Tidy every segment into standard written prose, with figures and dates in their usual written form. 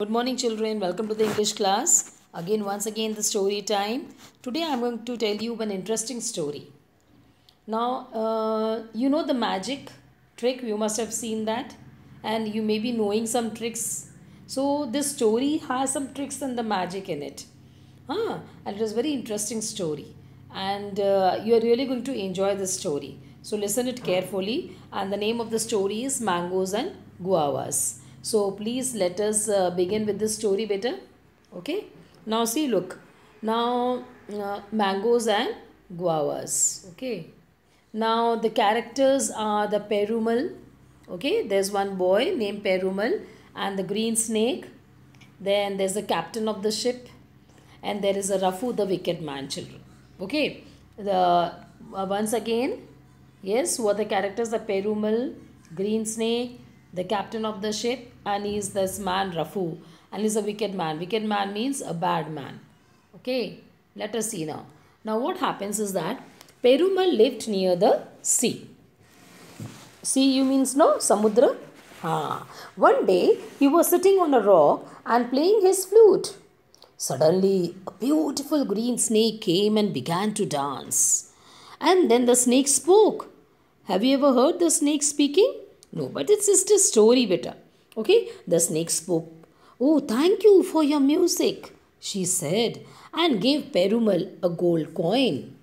Good morning, children. Welcome to the English class. Once again, the story time. Today, I'm going to tell you an interesting story. Now, you know the magic trick. You must have seen that, and you may be knowing some tricks. So, this story has some tricks and the magic in it. And it is a very interesting story, and you are really going to enjoy this story. So, listen it carefully. And the name of the story is Mangoes and Guavas. So please let us begin with this story better. Okay. Now see, look. Now mangoes and guavas. Okay. Now the characters are the Perumal. Okay. There's one boy named Perumal and the green snake. Then there's the captain of the ship. And there is a Rafu, the wicked man, children. Okay. The once again, yes, who are the characters? The Perumal, green snake, the captain of the ship, and he is this man Rafu, and he is a wicked man. Wicked man means a bad man. Okay, let us see now. Now what happens is that Perumal lived near the sea. Sea you means no? Samudra? One day he was sitting on a rock and playing his flute. Suddenly a beautiful green snake came and began to dance. And then the snake spoke. Have you ever heard the snake speaking? No, but it's just a story, beta. Okay, the snake spoke. Oh, thank you for your music, she said, and gave Perumal a gold coin.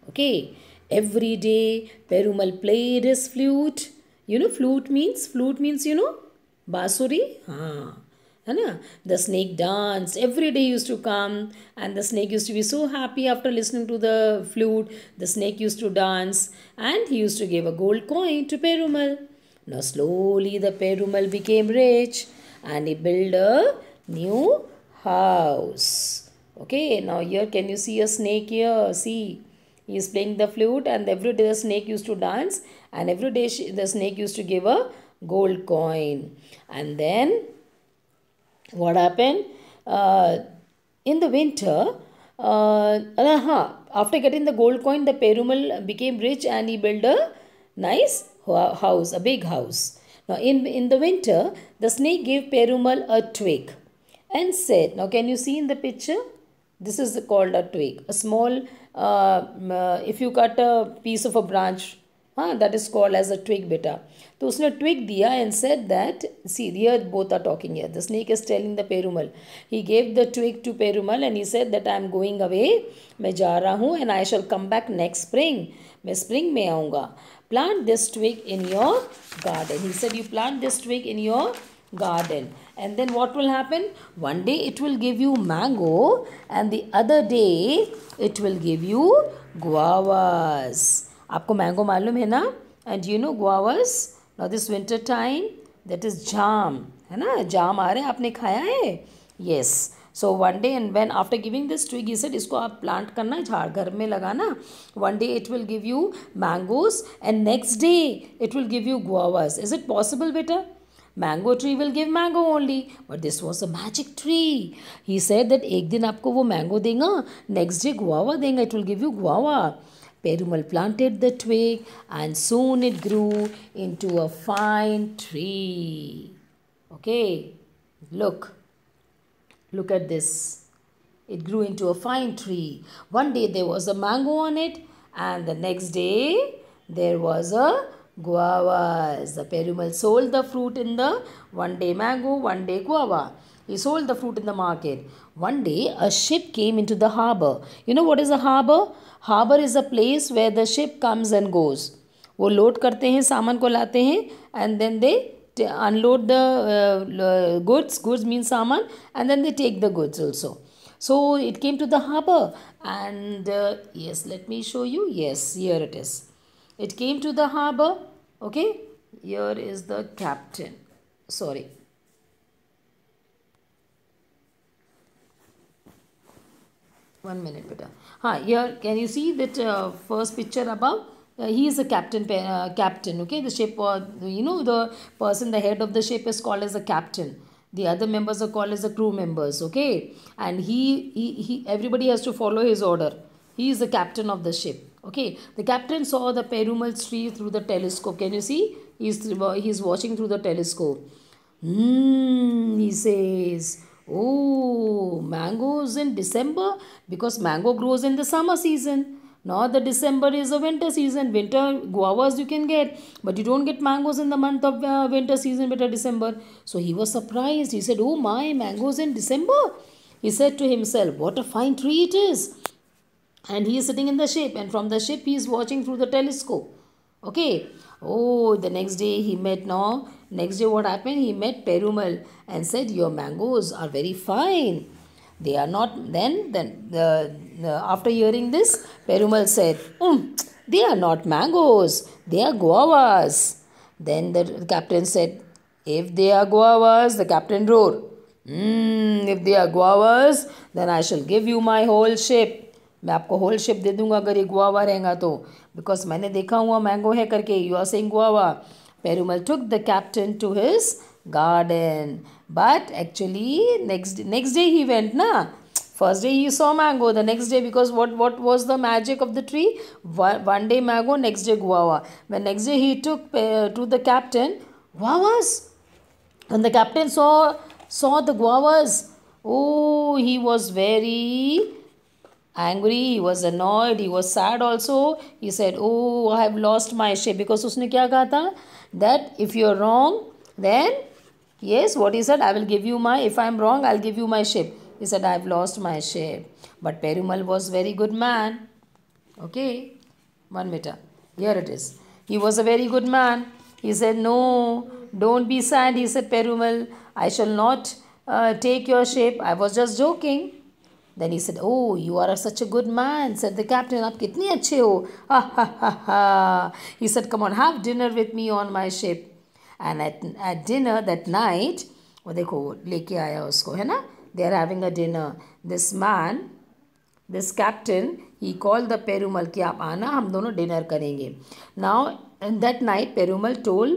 Okay, every day Perumal played his flute. You know, flute means, basuri. The snake danced. Every day used to come, and the snake used to be so happy after listening to the flute. The snake used to dance, and he used to give a gold coin to Perumal. Now slowly the Perumal became rich and he built a new house. Okay, now here can you see a snake here? See, he is playing the flute and every day the snake used to dance and every day the snake used to give a gold coin. And then what happened? In the winter, after getting the gold coin, the Perumal became rich and he built a nice house, a big house. Now in the winter, the snake gave Perumal a twig and said, now can you see in the picture? This is called a twig. A small, if you cut a piece of a branch, that is called as a twig beta. तो उसने twig दिया and said that, see here both are talking here. The snake is telling the Perumal. He gave the twig to Perumal and he said that I am going away. मैं जा रहा हूँ and I shall come back next spring. मैं spring में आऊँगा. Plant this twig in your garden. He said you plant this twig in your garden. And then what will happen? One day it will give you mango and the other day it will give you guavas. आपको mango मालूम है ना? And you know guavas? Now this winter time, that is jam. है ना? Jam आ रहे हैं, आपने खाया है? Yes. So one day and when after giving this twig, he said, इसको आप plant करना, झाड़ घर में लगाना. One day it will give you mangoes and next day it will give you guavas. Is it possible, beta? Mango tree will give mango only, but this was a magic tree. He said that एक दिन आपको वो mango देगा, next day guava देगा, it will give you guava. Perumal planted the twig and soon it grew into a fine tree. Okay, look at this. It grew into a fine tree. One day there was a mango on it and the next day there was a guavas. The Perumal sold the fruit in the one day mango, one day guava. He sold the fruit in the market. One day a ship came into the harbor. You know what is a harbor? Harbor is a place where the ship comes and goes. वो load करते हैं, सामान को लाते हैं and then they unload the goods. Goods means saman, and then they take the goods also. So it came to the harbor and yes, let me show you. Yes, here it is. It came to the harbor. Okay, here is the captain. Sorry. One minute, beta. Here can you see that first picture above? He is a captain. Okay, the ship, the person, the head of the ship is called as a captain. The other members are called as the crew members. Okay, and he everybody has to follow his order. He is the captain of the ship. Okay, the captain saw the Perumal tree through the telescope. Can you see? He's watching through the telescope. He says, Oh, mangoes in December because mango grows in the summer season. Now the December is a winter season. Winter guavas you can get, but you don't get mangoes in the month of winter season, but December. So he was surprised. He said, "Oh my, mangoes in December." He said to himself, "What a fine tree it is!" And he is sitting in the ship, and from the ship he is watching through the telescope. Okay. Oh, the next day he met now. Next day what happened? He met Perumal and said, "Your mangoes are very fine." They are not. After hearing this, Perumal said, "They are not mangoes. They are guavas." Then the captain said, "If they are guavas," the captain roared, "If they are guavas, then I shall give you my whole ship." मैं आपको whole ship दे दूंगा अगर ये guava रहेगा तो, because मैंने देखा हुआ मैंगो है करके. You are saying guava. Perumal took the captain to his garden, but actually next day he went na. First day he saw mango, the next day, because what was the magic of the tree? One day mango, next day guava. When next day he took to the captain guavas. When the captain saw the guavas, oh, he was very angry, he was annoyed, he was sad also. He said, "Oh, I have lost my ship." Because उसने क्या कहा था? That if you're wrong, then yes, what he said, "I will give you my, if I'm wrong, I'll give you my ship." He said, "I've lost my ship." But Perumal was very good man. Okay, 1 meter. Here it is. He was a very good man. He said, "No, don't be sad." He said, "Perumal, I shall not take your ship. I was just joking." Then he said, "Oh, you are such a good man," said the captain. "Aap kitne achhe ho." Ha ha ha ha. He said, "Come on, have dinner with me on my ship." And at dinner that night, वो देखो लेके आया उसको, है ना? They are having a dinner. This man, this captain, he called the Perumal कि आप आना, हम दोनों dinner करेंगे. Now, and that night, Perumal told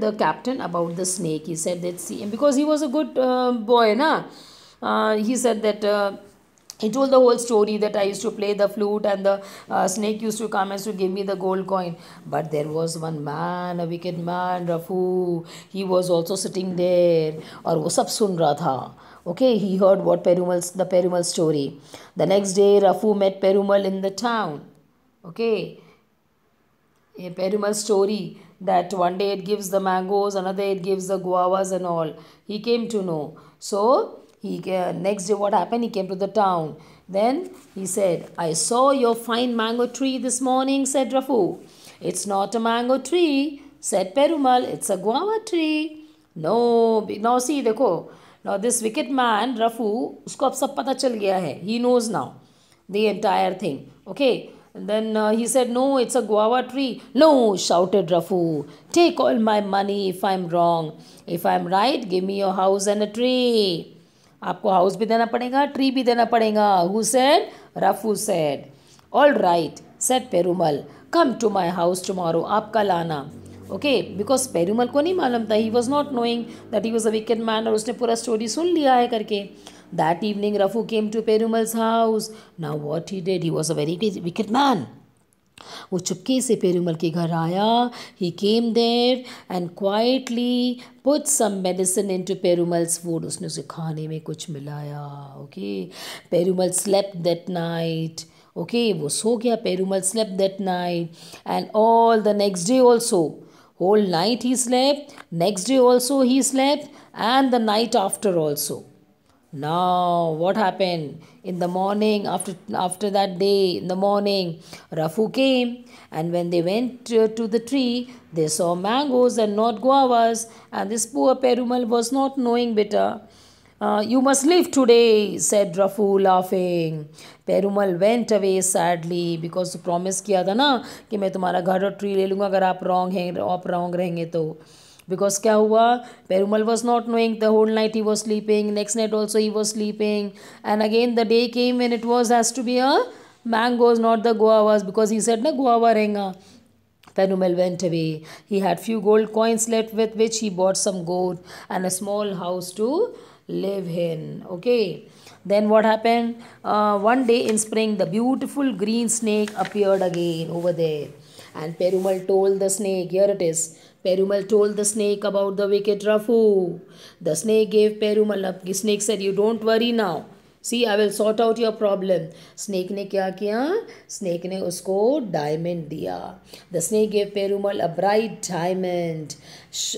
the captain about the snake. He said that, see, because he was a good boy, na. He said that he told the whole story that I used to play the flute and the snake used to come and to give me the gold coin. But there was one man, a wicked man, Rafu. He was also sitting there और वो सब सुन रहा था. Okay, he heard the Perumal story. The next day, Rafu met Perumal in the town. Okay, a Perumal story that one day it gives the mangoes, another day it gives the guavas and all. He came to know. So next day what happened? He came to the town. Then he said, "I saw your fine mango tree this morning," said Rafu. "It's not a mango tree," said Perumal. "It's a guava tree." No, now see, देखो. Now this wicked man, Rafu, उसको अब सब पता चल गया है. He knows now the entire thing. Okay. And then he said, "No, it's a guava tree." "No," shouted Rafu. "Take all my money if I'm wrong. If I'm right, give me your house and a tree." आपको house भी देना पड़ेगा, tree भी देना पड़ेगा. Who said? Rafu said. "All right," said Perumal. "Come to my house tomorrow. आप कल आना." Okay, because पेरुमल को नहीं मालूम था. He was not knowing that he was a wicked man और उसने पूरा स्टोरी सुन लिया है करके. That evening Rafu came to Perumal's house. Now what he did, he was a very wicked man. वो चुपके से पेरुमल के घर आया. He came there and quietly put some medicine into Perumal's food. उसने उसे खाने में कुछ मिलाया. Okay, Perumal slept that night. Okay, वो सो गया. Perumal slept that night and all the next day also. Whole night he slept. Next day also he slept and the night after also. Now, what happened? In the morning, after that day, in the morning, Rafu came, and when they went to the tree, they saw mangoes and not guavas, and this poor Perumal was not knowing better. "You must leave today," said Rafu, laughing. Perumal went away sadly because promise किया था ना कि मैं तुम्हारा घर और tree ले लूँगा अगर आप wrong रहेंगे तो. Because क्या हुआ? Perumal was not knowing. The whole night he was sleeping. Next night also he was sleeping. And again the day came when it has to be a mangoes, not the guavas. Because he said na guava रहेगा. Perumal went away. He had few gold coins left with which he bought some goat and a small house to live in. Okay. Then what happened? One day in spring, the beautiful green snake appeared again over there. And Perumal told the snake, here it is. Perumal told the snake about the wicked Rafu. The snake gave Perumal up. The snake said, you don't worry now. See, I will sort out your problem. Snake ने क्या किया? Snake ने उसको diamond दिया. The snake gave Perumal a bright diamond.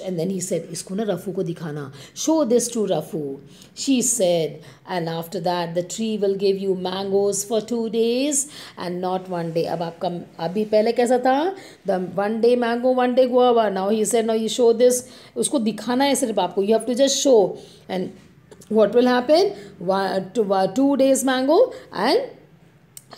And then he said, इसको ना रफू को दिखाना. Show this to Rafu. She said, and after that the tree will give you mangoes for 2 days and not 1 day. अब आपका अभी पहले कैसा था? The 1 day mango, 1 day guava. Now he said, now you show this. उसको दिखाना है सिर्फ आपको. You have to just show. And what will happen? 2 days mango and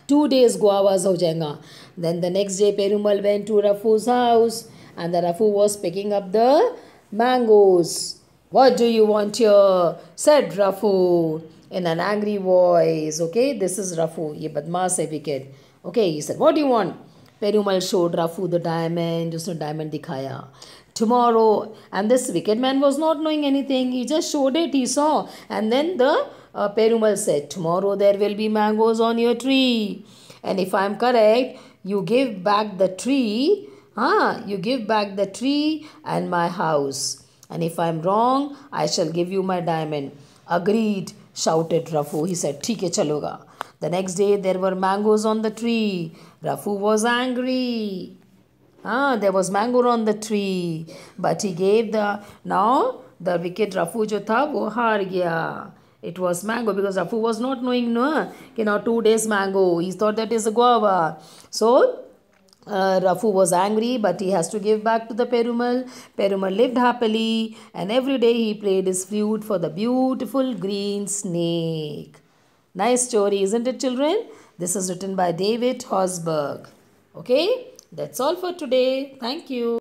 2 days guavas ho jayega. Then the next day Perumal went to Rafu's house and the Rafu was picking up the mangoes. What do you want here? Said Rafu in an angry voice. Okay, this is Rafu. Ye badmaas hai wicked. Okay, he said, what do you want? Perumal showed Rafu the diamond. Usne diamond dikhaya. Tomorrow, and this wicked man was not knowing anything. He just showed it, he saw. And then the Perumal said, tomorrow there will be mangoes on your tree. And if I am correct, you give back the tree. You give back the tree and my house. And if I am wrong, I shall give you my diamond. Agreed, shouted Rafu. He said, ठीक है चलोगा. The next day there were mangoes on the tree. Rafu was angry. There was mango on the tree, but he gave now the wicked Rafu jo tha wo haar gaya. It was mango because Rafu was not knowing कि now 2 days mango. He thought that is a guava. So Rafu was angry, but he has to give back to the Perumal. Perumal lived happily, and every day he played his flute for the beautiful green snake. Nice story, isn't it, children? This is written by David Hosberg. Okay, that's all for today. Thank you.